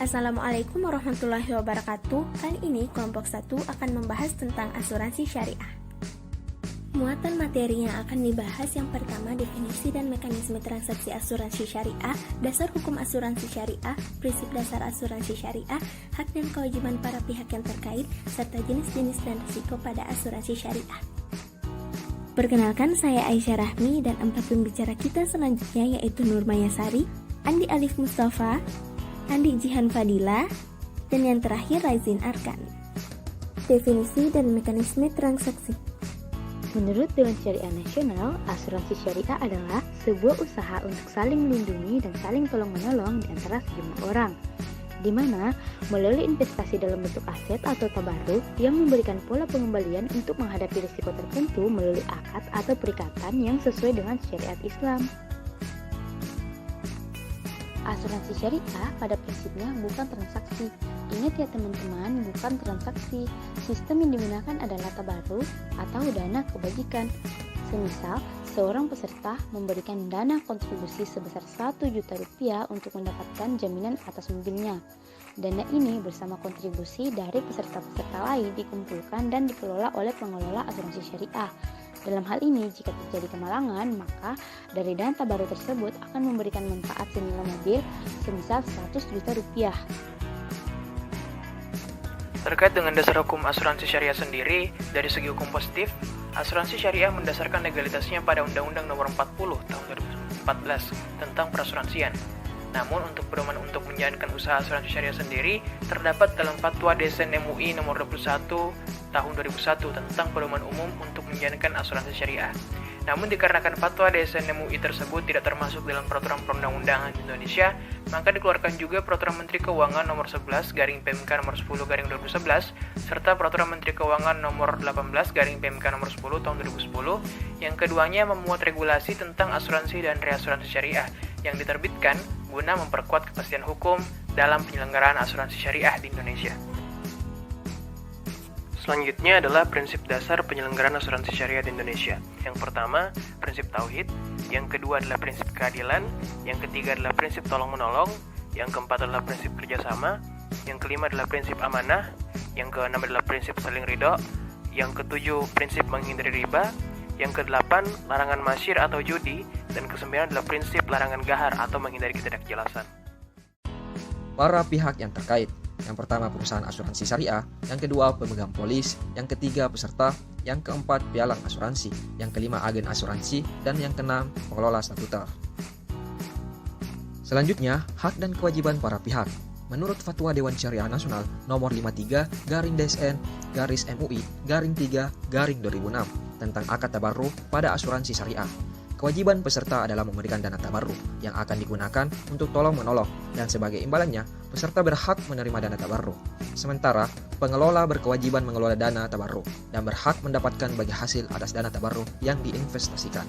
Assalamualaikum warahmatullahi wabarakatuh. Kali ini kelompok 1 akan membahas tentang asuransi syariah. Muatan materi yang akan dibahas yang pertama definisi dan mekanisme transaksi asuransi syariah, dasar hukum asuransi syariah, prinsip dasar asuransi syariah, hak dan kewajiban para pihak yang terkait, serta jenis-jenis dan risiko pada asuransi syariah. Perkenalkan, saya Aisyah Rahmi dan 4 pembicara kita selanjutnya yaitu Nurmaya Sari, Andi Alif Mustafa, Andi Jihan Fadila, dan yang terakhir Raizin Arkan. Definisi dan mekanisme transaksi. Menurut Dewan Syariah Nasional, asuransi syariah adalah sebuah usaha untuk saling melindungi dan saling tolong-menolong di antara sejumlah orang, di mana melalui investasi dalam bentuk aset atau tabarruk yang memberikan pola pengembalian untuk menghadapi risiko tertentu melalui akad atau perikatan yang sesuai dengan syariat Islam. Asuransi syariah pada prinsipnya bukan transaksi. Ingat ya teman-teman, bukan transaksi. Sistem yang digunakan adalah tabarruk atau dana kebajikan. Semisal, seorang peserta memberikan dana kontribusi sebesar 1 juta rupiah untuk mendapatkan jaminan atas mobilnya. Dana ini bersama kontribusi dari peserta-peserta lain dikumpulkan dan dikelola oleh pengelola asuransi syariah. Dalam hal ini, jika terjadi kemalangan, maka dari dana tabarruk tersebut akan memberikan manfaat senilai mobil semisal 100 juta rupiah. Terkait dengan dasar hukum asuransi syariah sendiri, dari segi hukum positif, asuransi syariah mendasarkan legalitasnya pada Undang-Undang Nomor 40 Tahun 2014 tentang perasuransian. Namun untuk pedoman untuk menjalankan usaha asuransi syariah sendiri terdapat dalam Fatwa DSN MUI Nomor 21 Tahun 2001 tentang pedoman umum untuk menjalankan asuransi syariah. Namun dikarenakan Fatwa DSN MUI tersebut tidak termasuk dalam peraturan perundang-undangan Indonesia, maka dikeluarkan juga Peraturan Menteri Keuangan Nomor 11 PMK Nomor 10 2011 serta Peraturan Menteri Keuangan Nomor 18 PMK Nomor 10 Tahun 2010 yang keduanya memuat regulasi tentang asuransi dan reasuransi syariah yang diterbitkan guna memperkuat kepastian hukum dalam penyelenggaraan asuransi syariah di Indonesia. Selanjutnya adalah prinsip dasar penyelenggaraan asuransi syariah di Indonesia. Yang pertama, prinsip tauhid. Yang kedua adalah prinsip keadilan. Yang ketiga adalah prinsip tolong-menolong. Yang keempat adalah prinsip kerjasama. Yang kelima adalah prinsip amanah. Yang keenam adalah prinsip saling ridho. Yang ketujuh, prinsip menghindari riba. Yang kedelapan, larangan masyir atau judi. Dan kesembilan adalah prinsip larangan gahar atau menghindari ketidakjelasan. Para pihak yang terkait. Yang pertama perusahaan asuransi syariah, yang kedua pemegang polis, yang ketiga peserta, yang keempat pialang asuransi, yang kelima agen asuransi, dan yang keenam pengelola statuter. Selanjutnya, hak dan kewajiban para pihak. Menurut Fatwa Dewan Syariah Nasional Nomor 53-DSN-MUI-3-2006 tentang akad tabarruk pada asuransi syariah. Kewajiban peserta adalah memberikan dana tabarruk yang akan digunakan untuk tolong-menolong dan sebagai imbalannya, peserta berhak menerima dana tabarruk. Sementara, pengelola berkewajiban mengelola dana tabarruk dan berhak mendapatkan bagi hasil atas dana tabarruk yang diinvestasikan.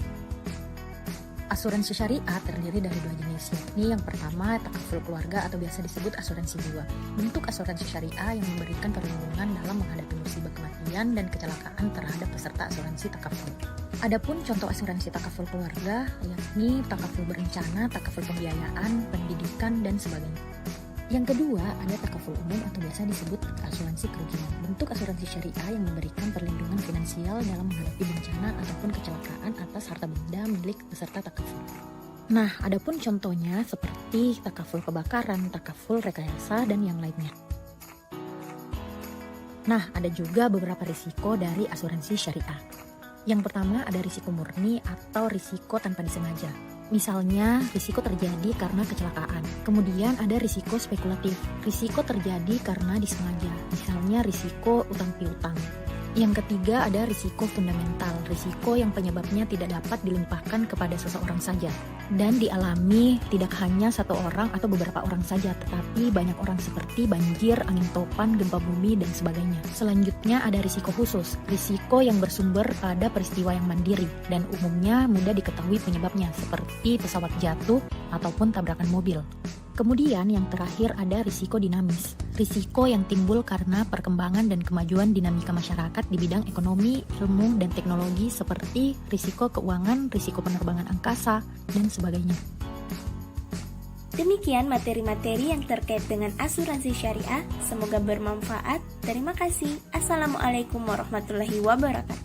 Asuransi syariah terdiri dari 2 jenis, yakni yang pertama takaful keluarga atau biasa disebut asuransi jiwa. Bentuk asuransi syariah yang memberikan perlindungan dalam menghadapi musibah kematian dan kecelakaan terhadap peserta asuransi takaful. Adapun contoh asuransi takaful keluarga yakni takaful berencana, takaful pembiayaan, pendidikan, dan sebagainya. Yang kedua, ada takaful umum atau biasa disebut asuransi kerugian. Bentuk asuransi syariah yang memberikan perlindungan finansial dalam menghadapi bencana ataupun kecelakaan atas harta benda milik peserta takaful. Nah, adapun contohnya seperti takaful kebakaran, takaful rekayasa, dan yang lainnya. Nah, ada juga beberapa risiko dari asuransi syariah. Yang pertama ada risiko murni atau risiko tanpa disengaja. Misalnya, risiko terjadi karena kecelakaan. Kemudian ada risiko spekulatif. Risiko terjadi karena disengaja. Misalnya risiko utang piutang. Yang ketiga ada risiko fundamental, risiko yang penyebabnya tidak dapat dilimpahkan kepada seseorang saja dan dialami tidak hanya satu orang atau beberapa orang saja, tetapi banyak orang seperti banjir, angin topan, gempa bumi, dan sebagainya. Selanjutnya ada risiko khusus, risiko yang bersumber pada peristiwa yang mandiri dan umumnya mudah diketahui penyebabnya seperti pesawat jatuh ataupun tabrakan mobil. Kemudian yang terakhir ada risiko dinamis, risiko yang timbul karena perkembangan dan kemajuan dinamika masyarakat di bidang ekonomi, ilmu, dan teknologi seperti risiko keuangan, risiko penerbangan angkasa, dan sebagainya. Demikian materi-materi yang terkait dengan asuransi syariah. Semoga bermanfaat. Terima kasih. Assalamualaikum warahmatullahi wabarakatuh.